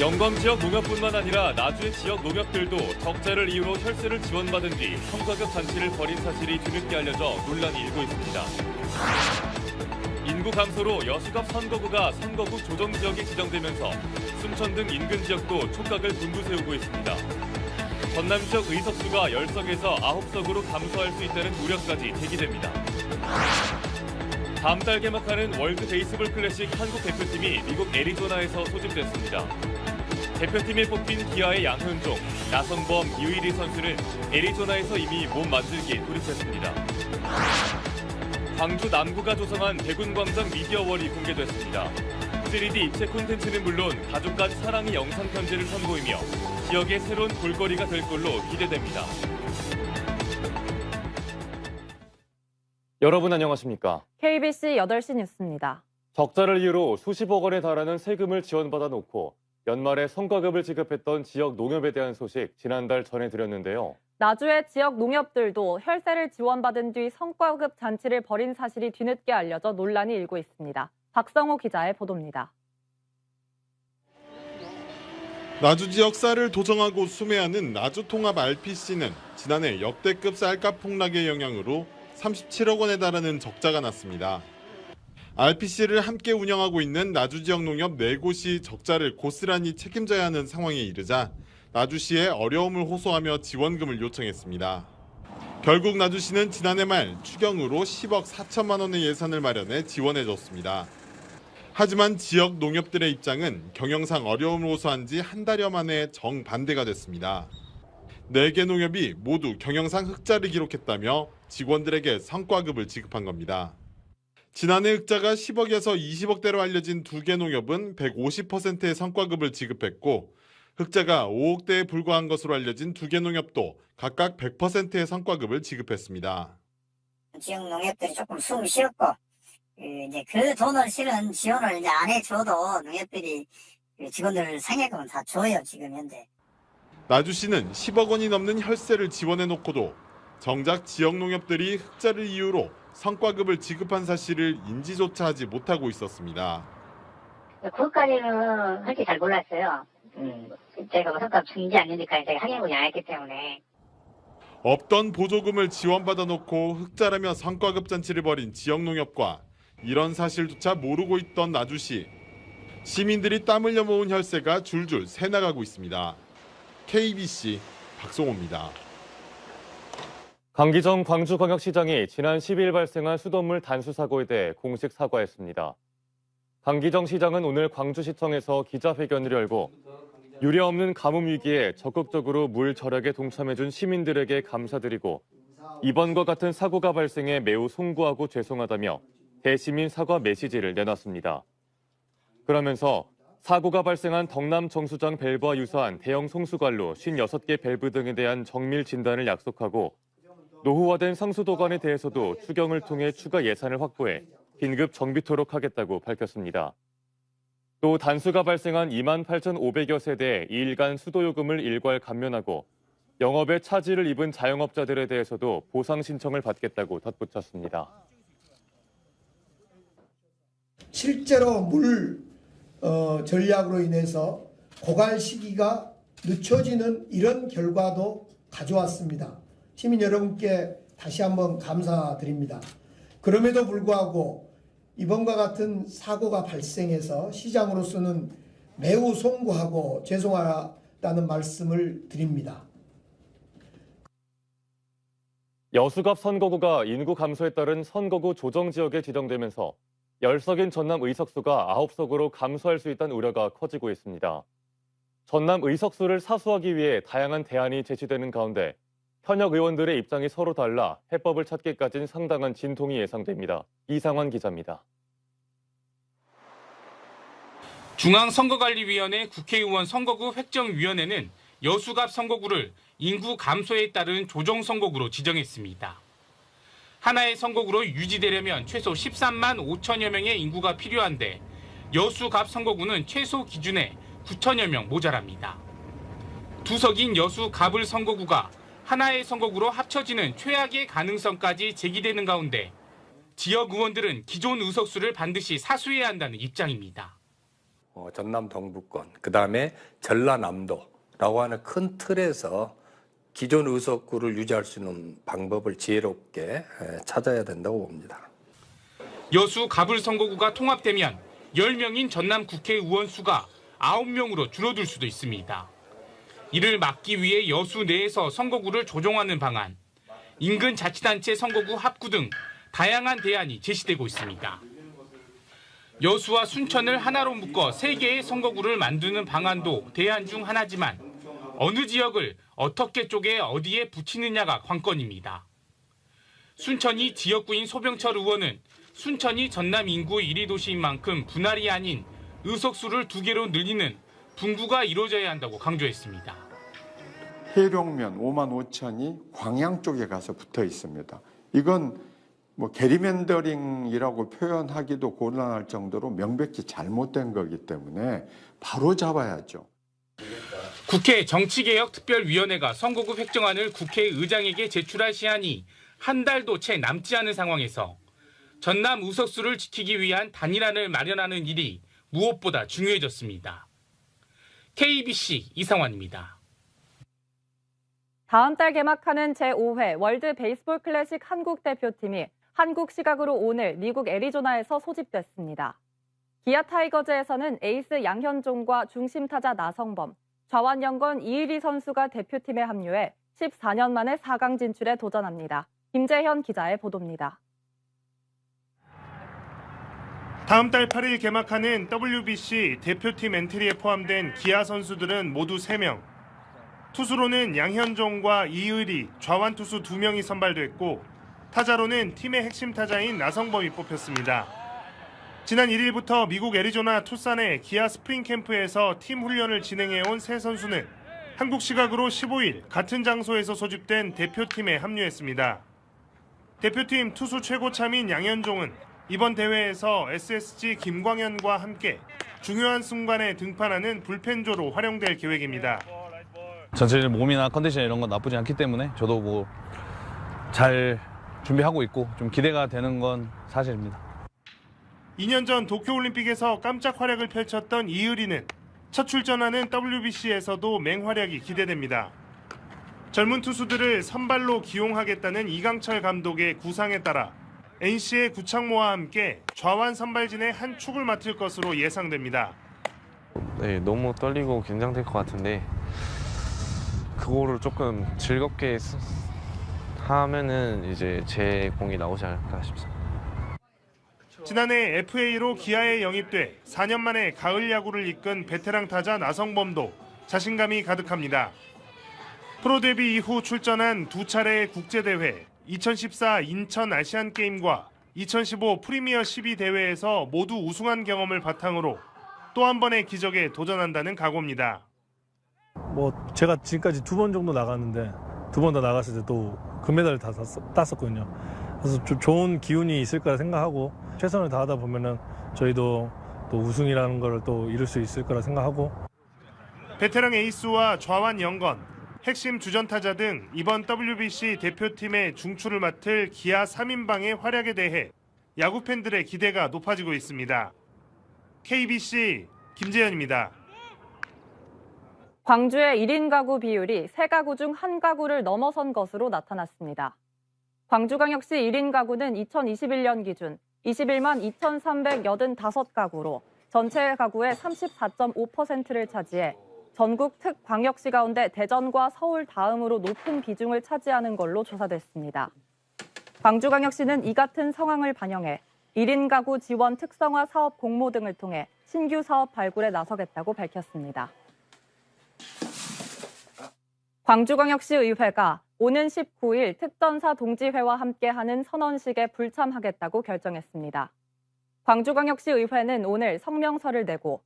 영광 지역 농협뿐만 아니라 나주의 지역 농협들도 적자를 이유로 혈세를 지원받은 뒤 성과급 잔치를 벌인 사실이 뒤늦게 알려져 논란이 일고 있습니다. 인구 감소로 여수갑 선거구가 선거구 조정 지역이 지정되면서 순천 등 인근 지역도 촉각을 곤두세우고 있습니다. 전남 지역 의석수가 10석에서 9석으로 감소할 수 있다는 우려까지 제기됩니다. 다음 달 개막하는 월드 베이스볼 클래식 한국 대표팀이 미국 애리조나에서 소집됐습니다. 대표팀에 뽑힌 기아의 양현종, 나성범, 유일희 선수는 애리조나에서 이미 몸 만들기에 돌입했습니다. 광주 남구가 조성한 대군광장 미디어월이 공개됐습니다. 3D 입체 콘텐츠는 물론 가족 간 사랑의 영상 편지를 선보이며 지역의 새로운 볼거리가 될 걸로 기대됩니다. 여러분 안녕하십니까? KBC 8시 뉴스입니다. 적자를 이유로 수십억 원에 달하는 세금을 지원받아 놓고 연말에 성과급을 지급했던 지역 농협에 대한 소식 지난달 전해드렸는데요. 나주의 지역 농협들도 혈세를 지원받은 뒤 성과급 잔치를 벌인 사실이 뒤늦게 알려져 논란이 일고 있습니다. 박성호 기자의 보도입니다. 나주 지역 쌀을 도정하고 수매하는 나주통합 RPC는 지난해 역대급 쌀값 폭락의 영향으로 37억 원에 달하는 적자가 났습니다. RPC를 함께 운영하고 있는 나주 지역 농협 4곳이 적자를 고스란히 책임져야 하는 상황에 이르자 나주시에 어려움을 호소하며 지원금을 요청했습니다. 결국 나주시는 지난해 말 추경으로 10억 4천만 원의 예산을 마련해 지원해줬습니다. 하지만 지역 농협들의 입장은 경영상 어려움을 호소한 지 한 달여 만에 정반대가 됐습니다. 4개 농협이 모두 경영상 흑자를 기록했다며 직원들에게 성과급을 지급한 겁니다. 지난해 흑자가 10억에서 20억대로 알려진 2개 농협은 150%의 성과급을 지급했고 흑자가 5억대에 불과한 것으로 알려진 2개 농협도 각각 100%의 성과급을 지급했습니다. 지역 농협들이 조금 숨을 쉬었고 이제 그 돈을 실은 지원을 이제 안 해줘도 농협들이 직원들 생계금은 다 줘요 지금 현재. 나주시는 10억 원이 넘는 혈세를 지원해놓고도 정작 지역 농협들이 흑자를 이유로 성과급을 지급한 사실을 인지조차 하지 못하고 있었습니다. 그것까지는 솔직히 잘 몰랐어요. 제가 성과급 준지 않는지까지 제가 확인해보지 않았기 때문에. 없던 보조금을 지원받아 놓고 흑자라며 성과급 잔치를 벌인 지역 농협과 이런 사실조차 모르고 있던 나주시. 시민들이 땀 흘려 모은 혈세가 줄줄 새나가고 있습니다. KBC 박송호입니다. 강기정 광주광역시장이 지난 10일 발생한 수돗물 단수 사고에 대해 공식 사과했습니다. 강기정 시장은 오늘 광주시청에서 기자회견을 열고 유례 없는 가뭄 위기에 적극적으로 물 절약에 동참해준 시민들에게 감사드리고 이번과 같은 사고가 발생해 매우 송구하고 죄송하다며 대시민 사과 메시지를 내놨습니다. 그러면서 사고가 발생한 덕남 정수장 밸브와 유사한 대형 송수관로 56개 밸브 등에 대한 정밀 진단을 약속하고 노후화된 상수도관에 대해서도 추경을 통해 추가 예산을 확보해 긴급 정비토록 하겠다고 밝혔습니다. 또 단수가 발생한 28,500여 세대의 2일간 수도요금을 일괄 감면하고 영업에 차질을 입은 자영업자들에 대해서도 보상 신청을 받겠다고 덧붙였습니다. 실제로 물 전략으로 인해서 고갈 시기가 늦춰지는 이런 결과도 가져왔습니다. 시민 여러분께 다시 한번 감사드립니다. 그럼에도 불구하고 이번과 같은 사고가 발생해서 시장으로서는 매우 송구하고 죄송하다는 말씀을 드립니다. 여수갑 선거구가 인구 감소에 따른 선거구 조정 지역에 지정되면서 10석인 전남 의석수가 9석으로 감소할 수 있다는 우려가 커지고 있습니다. 전남 의석수를 사수하기 위해 다양한 대안이 제시되는 가운데 현역 의원들의 입장이 서로 달라 해법을 찾기까지는 상당한 진통이 예상됩니다. 이상환 기자입니다. 중앙선거관리위원회 국회의원 선거구 획정위원회는 여수갑 선거구를 인구 감소에 따른 조정 선거구로 지정했습니다. 하나의 선거구로 유지되려면 최소 13만 5천여 명의 인구가 필요한데 여수갑 선거구는 최소 기준에 9천여 명 모자랍니다. 두 석인 여수갑을 선거구가 하나의 선거구로 합쳐지는 최악의 가능성까지 제기되는 가운데 지역 의원들은 기존 의석수를 반드시 사수해야 한다는 입장입니다. 전남 동부권, 그다음에 전라남도라고 하는 큰 틀에서 기존 의석구를 유지할 수 있는 방법을 지혜롭게 찾아야 된다고 봅니다. 여수 갑을 선거구가 통합되면 10명인 전남 국회의원 수가 9명으로 줄어들 수도 있습니다. 이를 막기 위해 여수 내에서 선거구를 조정하는 방안, 인근 자치단체 선거구 합구 등 다양한 대안이 제시되고 있습니다. 여수와 순천을 하나로 묶어 3개의 선거구를 만드는 방안도 대안 중 하나지만 어느 지역을 어떻게 쪼개 어디에 붙이느냐가 관건입니다. 순천이 지역구인 소병철 의원은 순천이 전남 인구 1위 도시인 만큼 분할이 아닌 의석수를 2개로 늘리는 분구가 이루어져야 한다고 강조했습니다. 해룡면 5만 5천이 광양 쪽에 가서 붙어 있습니다. 이건 뭐 게리맨더링이라고 표현하기도 곤란할 정도로 명백히 잘못된 거기 때문에 바로 잡아야죠. 국회 정치개혁특별위원회가 선거구 획정안을 국회의장에게 제출할 시한이 한 달도 채 남지 않은 상황에서 전남 의석수를 지키기 위한 단일안을 마련하는 일이 무엇보다 중요해졌습니다. KBC 이상환입니다. 다음 달 개막하는 제5회 월드 베이스볼 클래식 한국 대표팀이 한국 시각으로 오늘 미국 애리조나에서 소집됐습니다. 기아 타이거즈에서는 에이스 양현종과 중심 타자 나성범, 좌완 연건 이의리 선수가 대표팀에 합류해 14년 만에 4강 진출에 도전합니다. 김재현 기자의 보도입니다. 다음 달 8일 개막하는 WBC 대표팀 엔트리에 포함된 기아 선수들은 모두 3명. 투수로는 양현종과 이의리, 좌완 투수 2명이 선발됐고 타자로는 팀의 핵심 타자인 나성범이 뽑혔습니다. 지난 1일부터 미국 애리조나 투싼의 기아 스프링 캠프에서 팀 훈련을 진행해온 세 선수는 한국 시각으로 15일 같은 장소에서 소집된 대표팀에 합류했습니다. 대표팀 투수 최고참인 양현종은 이번 대회에서 SSG 김광현과 함께 중요한 순간에 등판하는 불펜조로 활용될 계획입니다. 전체적인 몸이나 컨디션 이런 건 나쁘지 않기 때문에 저도 뭐 잘 준비하고 있고 좀 기대가 되는 건 사실입니다. 2년 전 도쿄올림픽에서 깜짝 활약을 펼쳤던 이의리는 첫 출전하는 WBC에서도 맹활약이 기대됩니다. 젊은 투수들을 선발로 기용하겠다는 이강철 감독의 구상에 따라 NC의 구창모와 함께 좌완 선발진의 한 축을 맡을 것으로 예상됩니다. 네, 너무 떨리고 긴장될 것 같은데 그거를 조금 즐겁게 하면은 이제 제 공이 나오지 않을까 싶습니다. 지난해 FA로 기아에 영입돼 4년 만에 가을 야구를 이끈 베테랑 타자 나성범도 자신감이 가득합니다. 프로 데뷔 이후 출전한 2차례의 국제대회, 2014 인천 아시안게임과 2015 프리미어 12 대회에서 모두 우승한 경험을 바탕으로 또 한 번의 기적에 도전한다는 각오입니다. 제가 지금까지 2번 정도 나갔는데 2번 다 나갔을 때 또 금메달을 다 땄었거든요. 그래서 좀 좋은 기운이 있을 거라 생각하고 최선을 다하다 보면은 저희도 또 우승이라는 걸 또 이룰 수 있을 거라 생각하고. 베테랑 에이스와 좌완 연건, 핵심 주전타자 등 이번 WBC 대표팀의 중추를 맡을 기아 3인방의 활약에 대해 야구 팬들의 기대가 높아지고 있습니다. KBC 김재현입니다. 광주의 1인 가구 비율이 3가구 중 1가구를 넘어선 것으로 나타났습니다. 광주광역시 1인 가구는 2021년 기준 21만 2,385가구로 전체 가구의 34.5%를 차지해 전국 특광역시 가운데 대전과 서울 다음으로 높은 비중을 차지하는 걸로 조사됐습니다. 광주광역시는 이 같은 상황을 반영해 1인 가구 지원 특성화 사업 공모 등을 통해 신규 사업 발굴에 나서겠다고 밝혔습니다. 광주광역시 의회가 오는 19일 특전사 동지회와 함께하는 선언식에 불참하겠다고 결정했습니다. 광주광역시 의회는 오늘 성명서를 내고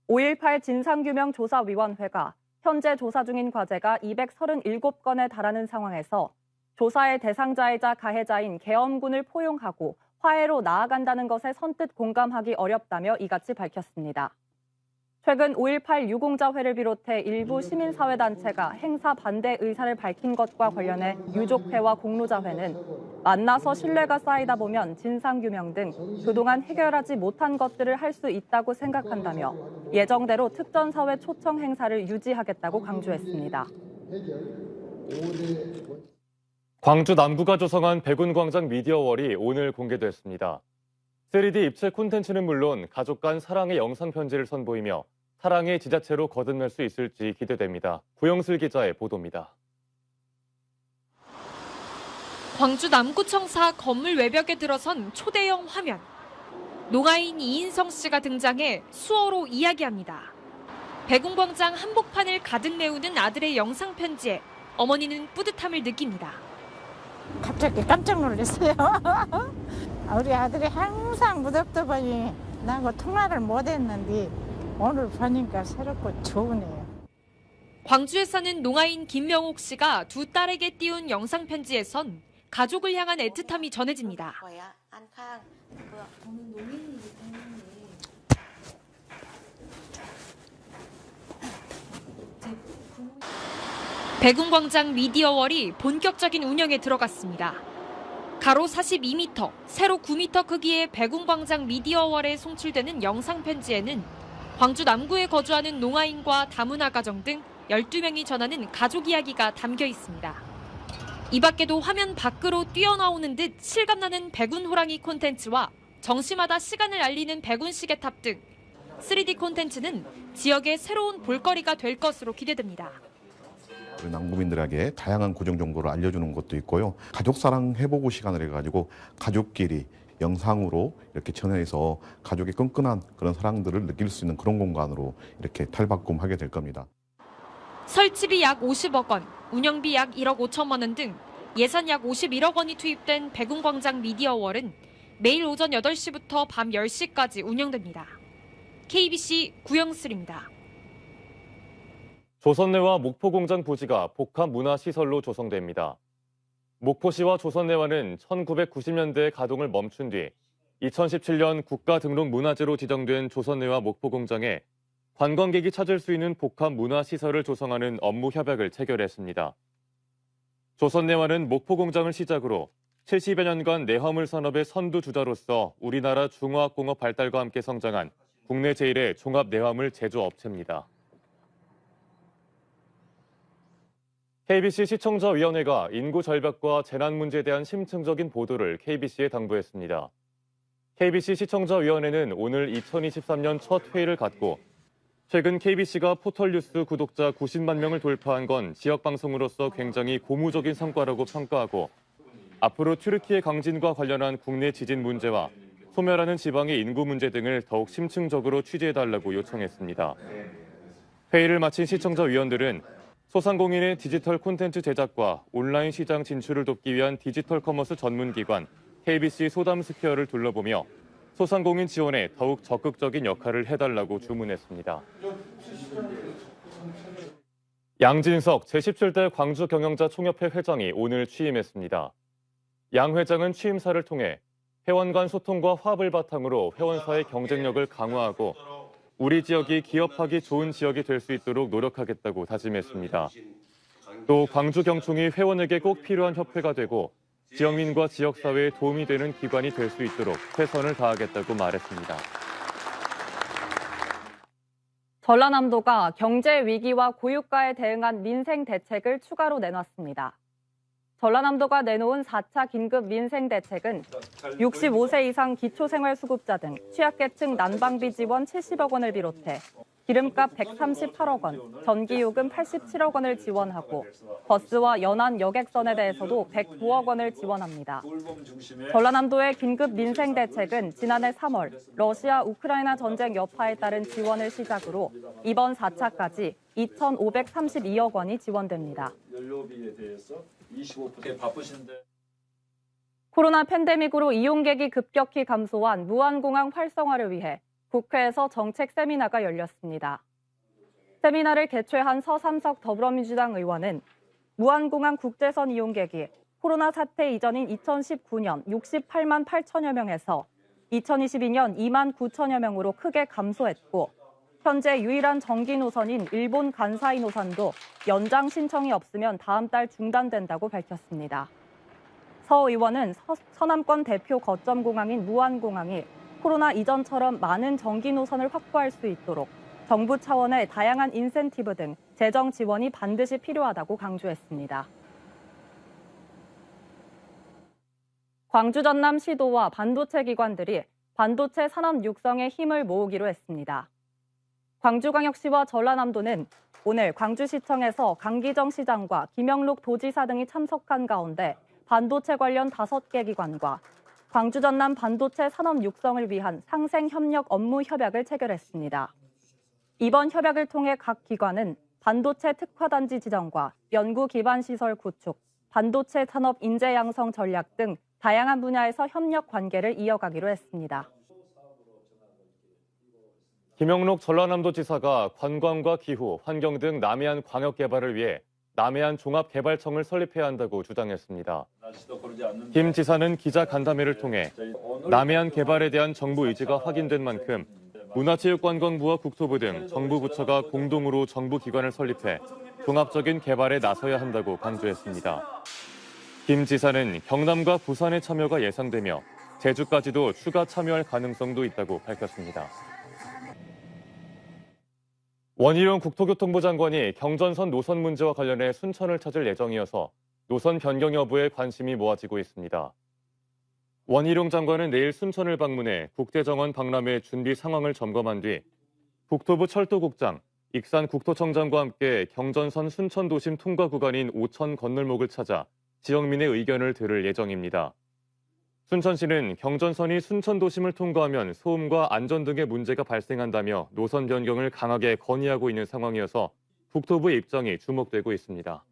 5.18 진상규명조사위원회가 현재 조사 중인 과제가 237건에 달하는 상황에서 조사의 대상자이자 가해자인 계엄군을 포용하고 화해로 나아간다는 것에 선뜻 공감하기 어렵다며 이같이 밝혔습니다. 최근 5.18 유공자회를 비롯해 일부 시민사회단체가 행사 반대 의사를 밝힌 것과 관련해 유족회와 공로자회는 만나서 신뢰가 쌓이다 보면 진상규명 등 그동안 해결하지 못한 것들을 할 수 있다고 생각한다며 예정대로 특전사회 초청 행사를 유지하겠다고 강조했습니다. 광주 남구가 조성한 백운광장 미디어월이 오늘 공개됐습니다. 3D 입체 콘텐츠는 물론 가족 간 사랑의 영상 편지를 선보이며 사랑의 지자체로 거듭날 수 있을지 기대됩니다. 구영슬 기자의 보도입니다. 광주 남구청사 건물 외벽에 들어선 초대형 화면. 농아인 이인성 씨가 등장해 수어로 이야기합니다. 백운광장 한복판을 가득 메우는 아들의 영상 편지에 어머니는 뿌듯함을 느낍니다. 갑자기 깜짝 놀랐어요. 우리 아들이 항상 무덥더니 나하고 통화를 못했는데 오늘 보니까 새롭고 좋으네요. 광주에 사는 농아인 김명옥 씨가 두 딸에게 띄운 영상 편지에선 가족을 향한 애틋함이 전해집니다. 백운광장 미디어월이 본격적인 운영에 들어갔습니다. 가로 42m, 세로 9m 크기의 백운광장 미디어월에 송출되는 영상 편지에는 광주 남구에 거주하는 농아인과 다문화 가정 등 12명이 전하는 가족 이야기가 담겨 있습니다. 이 밖에도 화면 밖으로 뛰어나오는 듯 실감나는 백운 호랑이 콘텐츠와 정시마다 시간을 알리는 백운 시계탑 등 3D 콘텐츠는 지역의 새로운 볼거리가 될 것으로 기대됩니다. 남구민들에게 다양한 고정 정보를 알려주는 것도 있고요. 가족사랑 해보고 시간을 해가지고 가족끼리 영상으로 이렇게 전해서 가족의 끈끈한 그런 사랑들을 느낄 수 있는 그런 공간으로 이렇게 탈바꿈하게 될 겁니다. 설치비 약 50억 원, 운영비 약 1억 5천만 원 등 예산 약 51억 원이 투입된 백운광장 미디어월은 매일 오전 8시부터 밤 10시까지 운영됩니다. KBC 구영슬입니다. 조선내와 목포공장 부지가 복합문화시설로 조성됩니다. 목포시와 조선내와는 1990년대에 가동을 멈춘 뒤 2017년 국가등록문화재로 지정된 조선내와 목포공장에 관광객이 찾을 수 있는 복합문화시설을 조성하는 업무 협약을 체결했습니다. 조선내와는 목포공장을 시작으로 70여 년간 내화물 산업의 선두주자로서 우리나라 중화학공업 발달과 함께 성장한 국내 제1의 종합내화물 제조업체입니다. KBC 시청자위원회가 인구 절벽과 재난 문제에 대한 심층적인 보도를 KBC에 당부했습니다. KBC 시청자위원회는 오늘 2023년 첫 회의를 갖고 최근 KBC가 포털뉴스 구독자 90만 명을 돌파한 건 지역방송으로서 굉장히 고무적인 성과라고 평가하고 앞으로 튀르키예 강진과 관련한 국내 지진 문제와 소멸하는 지방의 인구 문제 등을 더욱 심층적으로 취재해달라고 요청했습니다. 회의를 마친 시청자위원들은 소상공인의 디지털 콘텐츠 제작과 온라인 시장 진출을 돕기 위한 디지털 커머스 전문기관 KBC 소담스퀘어를 둘러보며 소상공인 지원에 더욱 적극적인 역할을 해달라고 주문했습니다. 양진석 제17대 광주경영자총협회 회장이 오늘 취임했습니다. 양 회장은 취임사를 통해 회원 간 소통과 화합을 바탕으로 회원사의 경쟁력을 강화하고 우리 지역이 기업하기 좋은 지역이 될 수 있도록 노력하겠다고 다짐했습니다. 또 광주경총이 회원에게 꼭 필요한 협회가 되고 지역민과 지역사회에 도움이 되는 기관이 될 수 있도록 최선을 다하겠다고 말했습니다. 전라남도가 경제 위기와 고유가에 대응한 민생 대책을 추가로 내놨습니다. 전라남도가 내놓은 4차 긴급 민생 대책은 65세 이상 기초생활수급자 등 취약계층 난방비 지원 70억 원을 비롯해 기름값 138억 원, 전기요금 87억 원을 지원하고 버스와 연안 여객선에 대해서도 109억 원을 지원합니다. 전라남도의 긴급 민생 대책은 지난해 3월 러시아 우크라이나 전쟁 여파에 따른 지원을 시작으로 이번 4차까지 2,532억 원이 지원됩니다. 코로나 팬데믹으로 이용객이 급격히 감소한 무안공항 활성화를 위해 국회에서 정책 세미나가 열렸습니다. 세미나를 개최한 서삼석 더불어민주당 의원은 무안공항 국제선 이용객이 코로나 사태 이전인 2019년 68만 8천여 명에서 2022년 2만 9천여 명으로 크게 감소했고 현재 유일한 정기 노선인 일본 간사이 노선도 연장 신청이 없으면 다음 달 중단된다고 밝혔습니다. 서 의원은 서남권 대표 거점 공항인 무안공항이 코로나 이전처럼 많은 정기 노선을 확보할 수 있도록 정부 차원의 다양한 인센티브 등 재정 지원이 반드시 필요하다고 강조했습니다. 광주 전남 시도와 반도체 기관들이 반도체 산업 육성에 힘을 모으기로 했습니다. 광주광역시와 전라남도는 오늘 광주시청에서 강기정 시장과 김영록 도지사 등이 참석한 가운데 반도체 관련 5개 기관과 광주 전남 반도체 산업 육성을 위한 상생 협력 업무 협약을 체결했습니다. 이번 협약을 통해 각 기관은 반도체 특화단지 지정과 연구 기반 시설 구축, 반도체 산업 인재 양성 전략 등 다양한 분야에서 협력 관계를 이어가기로 했습니다. 김영록 전라남도지사가 관광과 기후, 환경 등 남해안 광역 개발을 위해 남해안 종합개발청을 설립해야 한다고 주장했습니다. 김 지사는 기자 간담회를 통해 남해안 개발에 대한 정부 의지가 확인된 만큼 문화체육관광부와 국토부 등 정부 부처가 공동으로 정부 기관을 설립해 종합적인 개발에 나서야 한다고 강조했습니다. 김 지사는 경남과 부산의 참여가 예상되며 제주까지도 추가 참여할 가능성도 있다고 밝혔습니다. 원희룡 국토교통부 장관이 경전선 노선 문제와 관련해 순천을 찾을 예정이어서 노선 변경 여부에 관심이 모아지고 있습니다. 원희룡 장관은 내일 순천을 방문해 국제정원 박람회 준비 상황을 점검한 뒤 국토부 철도국장, 익산 국토청장과 함께 경전선 순천도심 통과 구간인 오천 건널목을 찾아 지역민의 의견을 들을 예정입니다. 순천시는 경전선이 순천도심을 통과하면 소음과 안전 등의 문제가 발생한다며 노선 변경을 강하게 건의하고 있는 상황이어서 국토부의 입장이 주목되고 있습니다.